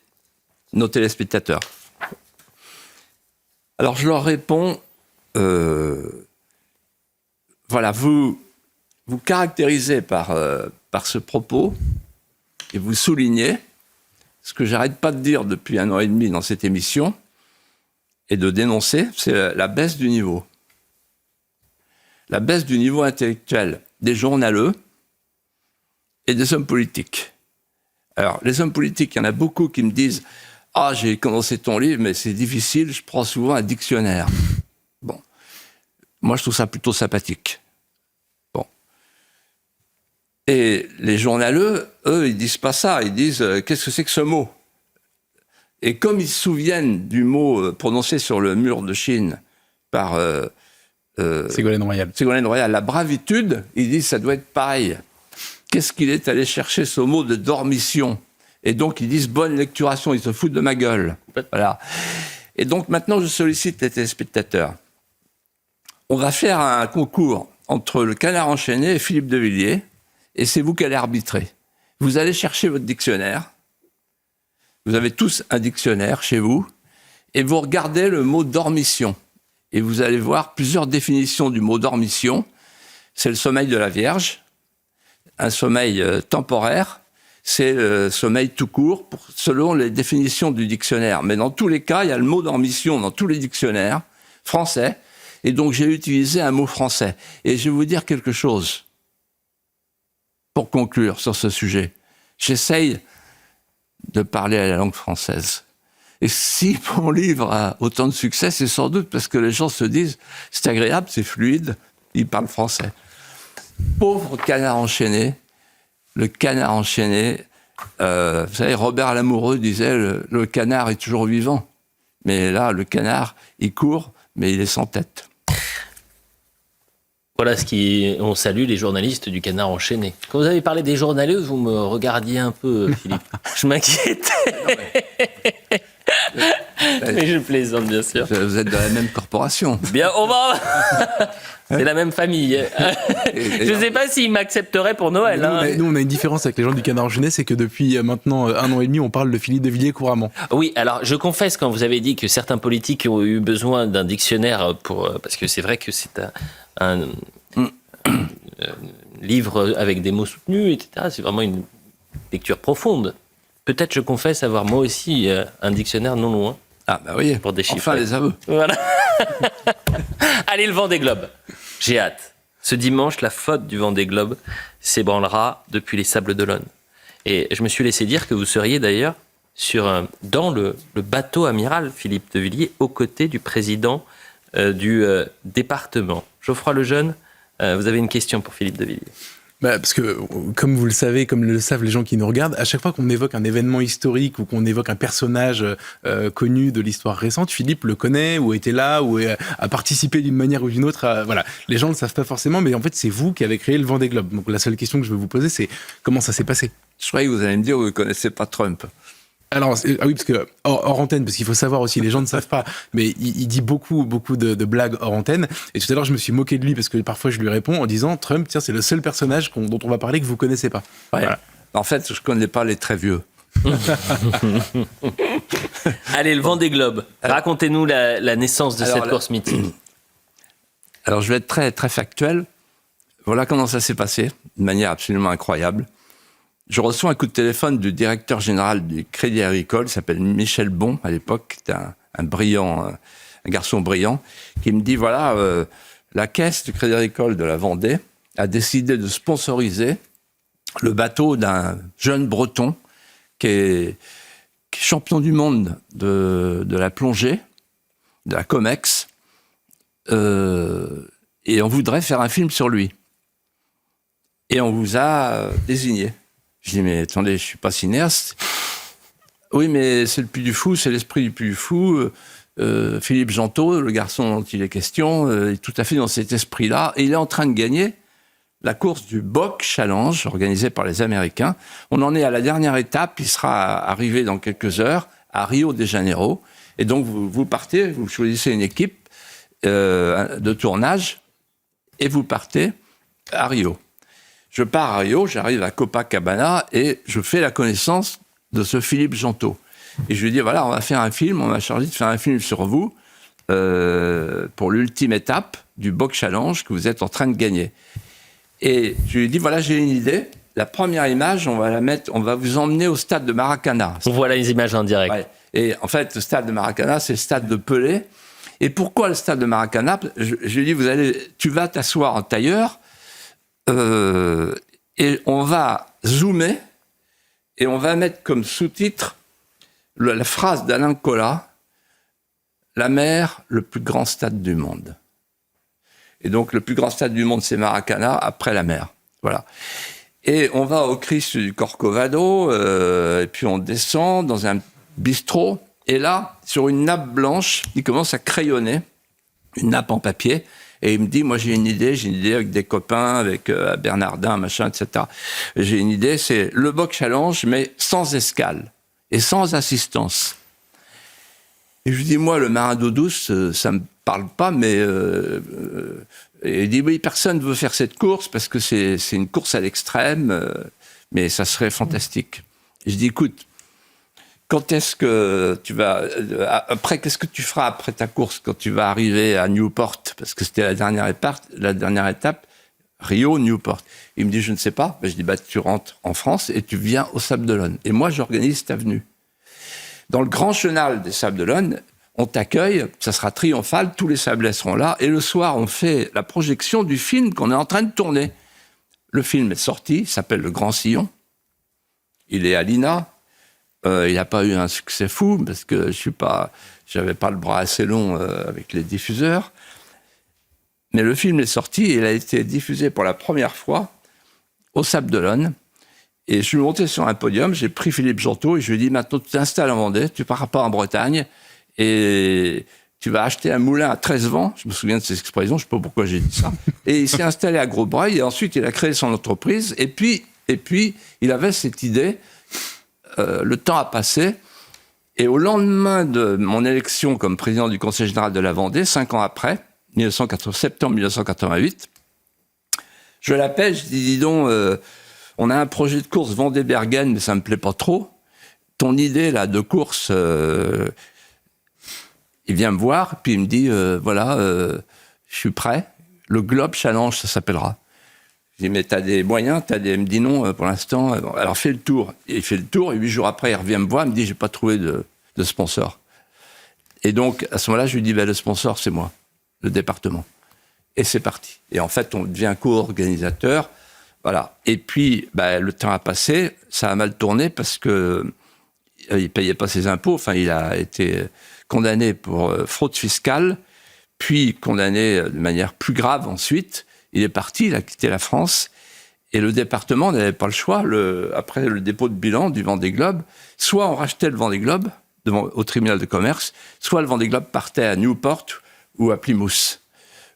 nos téléspectateurs. Alors je leur réponds, voilà, vous caractérisez par ce propos et vous soulignez ce que j'arrête pas de dire depuis 1 an et demi dans cette émission et de dénoncer, c'est la baisse du niveau. La baisse du niveau intellectuel des journaleux et des hommes politiques. Alors, les hommes politiques, il y en a beaucoup qui me disent « Ah, j'ai commencé ton livre, mais c'est difficile, je prends souvent un dictionnaire. » Bon. Moi, je trouve ça plutôt sympathique. Bon. Et les journaleux, eux, ils disent pas ça. Ils disent « Qu'est-ce que c'est que ce mot ?» Et comme ils se souviennent du mot prononcé sur le mur de Chine par... Ségolène Royal, la bravitude, ils disent ça doit être pareil. qu'est-ce qu'il est allé chercher ce mot de dormition? Et donc, ils disent bonne lecturation, ils se foutent de ma gueule. Voilà. Et donc, maintenant, je sollicite les téléspectateurs. On va faire un concours entre le Canard enchaîné et Philippe de Villiers, et c'est vous qui allez arbitrer. Vous allez chercher votre dictionnaire. Vous avez tous un dictionnaire chez vous, et vous regardez le mot dormition. Et vous allez voir plusieurs définitions du mot dormition. C'est le sommeil de la Vierge, un sommeil temporaire, c'est le sommeil tout court, selon les définitions du dictionnaire. Mais dans tous les cas, il y a le mot dormition dans tous les dictionnaires français, et donc j'ai utilisé un mot français. Et je vais vous dire quelque chose, pour conclure sur ce sujet. J'essaye de parler à la langue française. Et si mon livre a autant de succès, c'est sans doute parce que les gens se disent « c'est agréable, c'est fluide, il parle français ». Pauvre Canard enchaîné, le Canard enchaîné, vous savez, Robert Lamoureux disait le canard est toujours vivant. Mais là, le canard, il court, mais il est sans tête. Voilà on salue les journalistes du Canard enchaîné. Quand vous avez parlé des journaleux, vous me regardiez un peu, Philippe. Je m'inquiétais. Mais je plaisante, bien sûr. Vous êtes dans la même corporation. Bien, on va... C'est la même famille. Je ne sais pas s'ils m'accepteraient pour Noël. Nous, on a une différence avec les gens du Canard enchaîné, c'est que depuis maintenant 1 an et demi, on parle de Philippe de Villiers couramment. Oui, alors je confesse, quand vous avez dit que certains politiques ont eu besoin d'un dictionnaire parce que c'est vrai que c'est un livre avec des mots soutenus, etc. C'est vraiment une lecture profonde. Peut-être, je confesse, avoir moi aussi un dictionnaire non loin. Ah bah oui, pour déchiffrer. Enfin les aveux. Voilà. Allez, le Vendée Globe. J'ai hâte. Ce dimanche, la faute du Vendée Globe s'ébranlera depuis les Sables d'Olonne. Et je me suis laissé dire que vous seriez d'ailleurs dans le bateau amiral Philippe de Villiers, aux côtés du président du département. Geoffroy Lejeune, vous avez une question pour Philippe de Villiers. Parce que, comme vous le savez, comme le savent les gens qui nous regardent, à chaque fois qu'on évoque un événement historique ou qu'on évoque un personnage connu de l'histoire récente, Philippe le connaît, ou était là, ou a participé d'une manière ou d'une autre. Voilà. Les gens ne le savent pas forcément, mais en fait, c'est vous qui avez créé le Vendée Globe. Donc la seule question que je veux vous poser, c'est comment ça s'est passé? Je croyais que vous allez me dire que vous ne connaissez pas Trump. Alors, oui, parce que hors antenne, parce qu'il faut savoir aussi, les gens ne savent pas, mais il dit beaucoup de blagues hors antenne. Et tout à l'heure, je me suis moqué de lui parce que parfois je lui réponds en disant Trump, tiens, c'est le seul personnage dont on va parler que vous connaissez pas. Ouais. Voilà. En fait, je connais pas les très vieux. Allez, le Vendée Globe. Racontez-nous la naissance de cette course mythique. Alors, je vais être très, très factuel. Voilà comment ça s'est passé, de manière absolument incroyable. Je reçois un coup de téléphone du directeur général du Crédit Agricole, qui s'appelle Michel Bon, à l'époque, qui était un garçon brillant, qui me dit, voilà, la caisse du Crédit Agricole de la Vendée a décidé de sponsoriser le bateau d'un jeune breton qui est champion du monde de la plongée, de la Comex, et on voudrait faire un film sur lui. Et on vous a désigné. Je dis, mais attendez, je suis pas cinéaste. Oui, mais c'est le Puy du Fou, c'est l'esprit du Puy du Fou. Philippe Gentot, le garçon dont il est question, est tout à fait dans cet esprit-là. Et il est en train de gagner la course du Bock Challenge, organisée par les Américains. On en est à la dernière étape, il sera arrivé dans quelques heures à Rio de Janeiro. Et donc, vous partez, vous choisissez une équipe de tournage et vous partez à Rio. Je pars à Rio, j'arrive à Copacabana et je fais la connaissance de ce Philippe Gentot. Et je lui dis, voilà, on va faire un film, on m'a chargé de faire un film sur vous pour l'ultime étape du Bock Challenge que vous êtes en train de gagner. Et je lui dis, voilà, j'ai une idée. La première image, on va vous emmener au stade de Maracana. On voit là les images en direct. Ouais. Et en fait, le stade de Maracana, c'est le stade de Pelé. Et pourquoi le stade de Maracana? Je lui dis, tu vas t'asseoir en tailleur, et on va zoomer et on va mettre comme sous-titre la phrase d'Alain Colas, la mer, le plus grand stade du monde. Et donc le plus grand stade du monde, c'est Maracana, après la mer. Voilà. Et on va au Christ du Corcovado, et puis on descend dans un bistrot, et là, sur une nappe blanche, il commence à crayonner, une nappe en papier, Et il me dit, moi j'ai une idée avec des copains, avec Bernardin, machin, etc. J'ai une idée, c'est le Boc Challenge, mais sans escale et sans assistance. Et je lui dis, moi, le marin d'eau douce, ça me parle pas, mais... et il dit, oui, personne ne veut faire cette course parce que c'est une course à l'extrême, mais ça serait fantastique. Et je dis, écoute, quand est-ce que tu vas... après, qu'est-ce que tu feras après ta course quand tu vas arriver à Newport? Parce que c'était la dernière étape, Rio, Newport. Il me dit, je ne sais pas. Ben, je dis, tu rentres en France et tu viens au Sables d'Olonne. Et moi, j'organise ta venue. Dans le grand chenal des Sables d'Olonne, on t'accueille, ça sera triomphal, tous les Sablés seront là, et le soir, on fait la projection du film qu'on est en train de tourner. Le film est sorti, il s'appelle Le Grand Sillon. Il est à l'INA. Il n'a pas eu un succès fou, parce que j'avais pas le bras assez long avec les diffuseurs. Mais le film est sorti, et il a été diffusé pour la première fois au Sables d'Olonne. Et je suis monté sur un podium, j'ai pris Philippe Gentot et je lui ai dit, maintenant tu t'installes en Vendée, tu ne pars pas en Bretagne et tu vas acheter un moulin à 13 vents. Je me souviens de ces expressions, je ne sais pas pourquoi j'ai dit ça. Et il s'est installé à Grosbreuil et ensuite il a créé son entreprise. Et puis il avait cette idée, le temps a passé. Et au lendemain de mon élection comme président du Conseil général de la Vendée, 5 ans après, septembre 1988, je l'appelle, je dis, dis donc... on a un projet de course Vendée-Bergen, mais ça me plaît pas trop. Ton idée là de course, il vient me voir, puis il me dit voilà, je suis prêt. Le Globe Challenge, ça s'appellera. Je dis mais t'as des moyens, Il me dit non pour l'instant. Alors fais le tour. Et il fait le tour et 8 jours après il revient me voir, il me dit j'ai pas trouvé de sponsor. Et donc à ce moment-là je lui dis le sponsor c'est moi, le département. Et c'est parti. Et en fait on devient co-organisateur. Voilà. Et puis, le temps a passé, ça a mal tourné parce que il payait pas ses impôts. Enfin, il a été condamné pour fraude fiscale, puis condamné de manière plus grave ensuite. Il est parti, il a quitté la France. Et le département n'avait pas le choix, après le dépôt de bilan du Vendée Globe, soit on rachetait le Vendée Globe au tribunal de commerce, soit le Vendée Globe partait à Newport ou à Plymouth,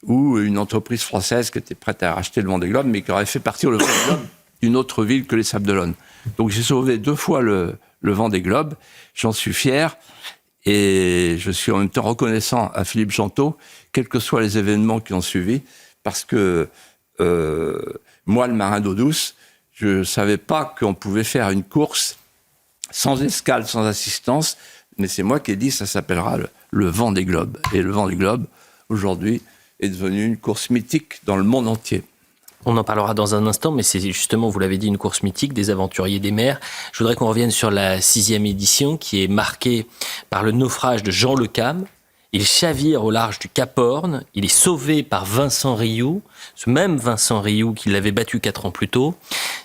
ou une entreprise française qui était prête à racheter le Vendée Globe, mais qui aurait fait partir le Vendée Globe d'une autre ville que les Sables d'Olonne. Donc j'ai sauvé 2 fois le Vendée Globe, j'en suis fier, et je suis en même temps reconnaissant à Philippe Gentot, quels que soient les événements qui ont suivi, parce que moi, le marin d'eau douce, je ne savais pas qu'on pouvait faire une course sans escale, sans assistance, mais c'est moi qui ai dit ça s'appellera le Vendée Globe. Et le Vendée Globe, aujourd'hui, est devenu une course mythique dans le monde entier. On en parlera dans un instant, mais c'est justement, vous l'avez dit, une course mythique des aventuriers des mers. Je voudrais qu'on revienne sur la 6e édition qui est marquée par le naufrage de Jean Le Cam. Il chavire au large du Cap Horn. Il est sauvé par Vincent Rioux, ce même Vincent Rioux qui l'avait battu 4 ans plus tôt.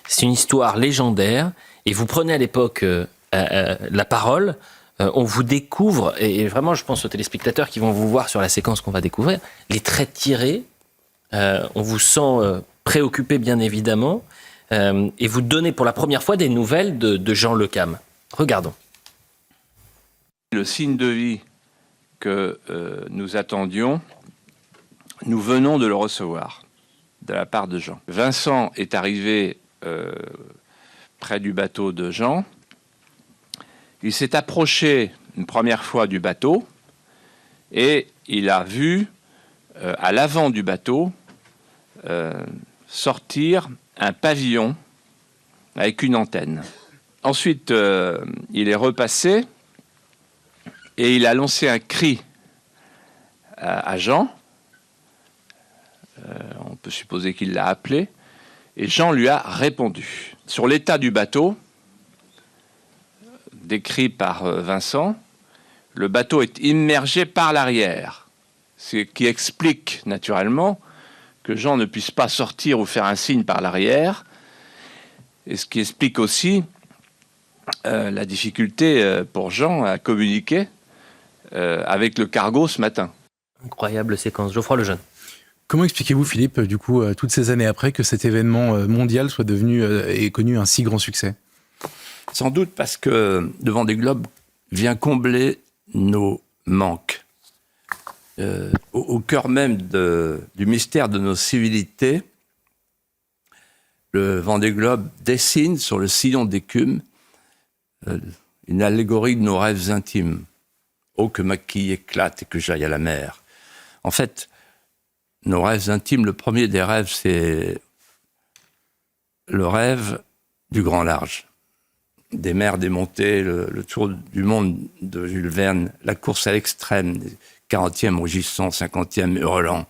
C'est une histoire légendaire. Et vous prenez à l'époque la parole. On vous découvre, et vraiment je pense aux téléspectateurs qui vont vous voir sur la séquence qu'on va découvrir, les traits tirés. On vous sent préoccupé bien évidemment. Et vous donnez pour la première fois des nouvelles de Jean Le Cam. Regardons. Le signe de vie que nous attendions, nous venons de le recevoir de la part de Jean. Vincent est arrivé près du bateau de Jean. Il s'est approché une première fois du bateau et il a vu à l'avant du bateau sortir un pavillon avec une antenne. Ensuite, il est repassé et il a lancé un cri à Jean. On peut supposer qu'il l'a appelé. Et Jean lui a répondu. Sur l'état du bateau, décrit par Vincent, le bateau est immergé par l'arrière. Ce qui explique naturellement que Jean ne puisse pas sortir ou faire un signe par l'arrière. Et ce qui explique aussi la difficulté pour Jean à communiquer avec le cargo ce matin. Incroyable séquence. Geoffroy Lejeune. Comment expliquez-vous, Philippe, du coup, toutes ces années après, que cet événement mondial soit devenu et connu un si grand succès ? Sans doute parce que le Vendée Globe vient combler nos manques. au cœur même du mystère de nos civilités, le Vendée Globe dessine sur le sillon d'écume une allégorie de nos rêves intimes. Oh, que ma quille éclate et que j'aille à la mer. En fait, nos rêves intimes, le premier des rêves, c'est le rêve du grand large. Des mers, des montées, le tour du monde de Jules Verne, la course à l'extrême, 40e rugissant, 50e hurlant.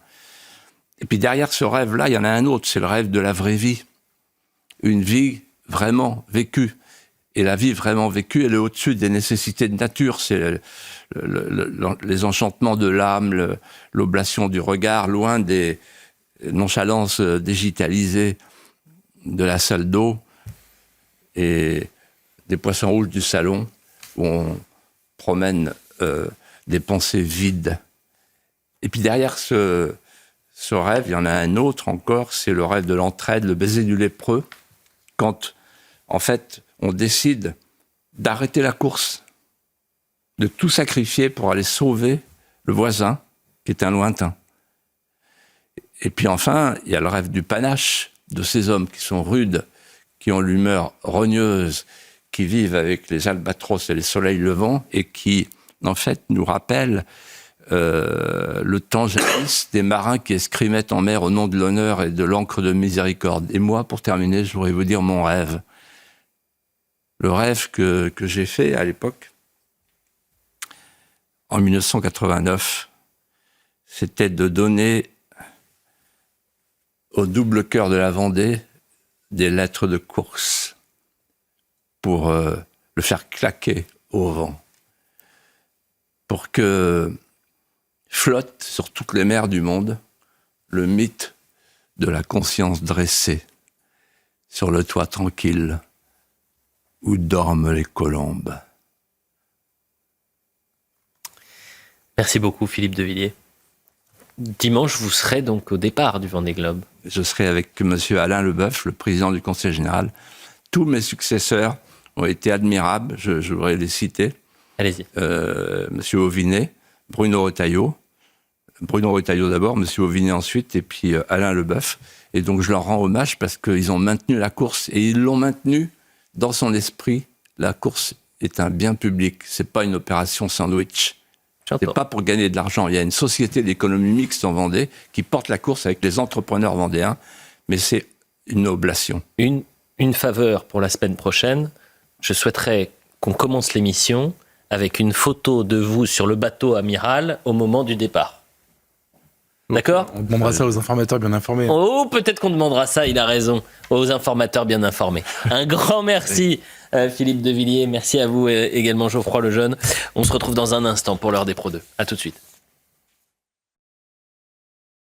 Et puis derrière ce rêve-là, il y en a un autre, c'est le rêve de la vraie vie. Une vie vraiment vécue. Et la vie vraiment vécue, elle est au-dessus des nécessités de nature. C'est les enchantements de l'âme, l'oblation du regard, loin des nonchalances digitalisées de la salle d'eau et des poissons rouges du salon où on promène des pensées vides. Et puis derrière ce rêve, il y en a un autre encore, c'est le rêve de l'entraide, le baiser du lépreux, quand, en fait, on décide d'arrêter la course, de tout sacrifier pour aller sauver le voisin, qui est un lointain. Et puis enfin, il y a le rêve du panache, de ces hommes qui sont rudes, qui ont l'humeur rogneuse, qui vivent avec les albatros et les soleils levants, et qui, en fait, nous rappellent le temps jadis des marins qui escrimaient en mer au nom de l'honneur et de l'encre de miséricorde. Et moi, pour terminer, je voudrais vous dire mon rêve. Le rêve que j'ai fait à l'époque, en 1989, c'était de donner au double cœur de la Vendée des lettres de course pour le faire claquer au vent, pour que flotte sur toutes les mers du monde le mythe de la conscience dressée sur le toit tranquille où dorment les colombes. Merci beaucoup, Philippe de Villiers. Dimanche, vous serez donc au départ du Vendée Globe. Je serai avec M. Alain Leboeuf, le président du Conseil général. Tous mes successeurs ont été admirables, je voudrais les citer. Allez-y. M. Auvinet, Bruno Retailleau d'abord, M. Auvinet ensuite, et puis Alain Leboeuf. Et donc je leur rends hommage parce qu'ils ont maintenu la course, et ils l'ont maintenue dans son esprit. La course est un bien public, c'est pas une opération sandwich. C'est pas pour gagner de l'argent. Il y a une société d'économie mixte en Vendée qui porte la course avec les entrepreneurs vendéens, mais c'est une oblation. Une faveur pour la semaine prochaine. Je souhaiterais qu'on commence l'émission avec une photo de vous sur le bateau amiral au moment du départ. D'accord ? On demandera ça aux informateurs bien informés. Oh, peut-être qu'on demandera ça, il a raison, aux informateurs bien informés. Un grand merci, Philippe de Villiers. Merci à vous également, Geoffroy Lejeune. On se retrouve dans un instant pour l'heure des Pro 2. À tout de suite.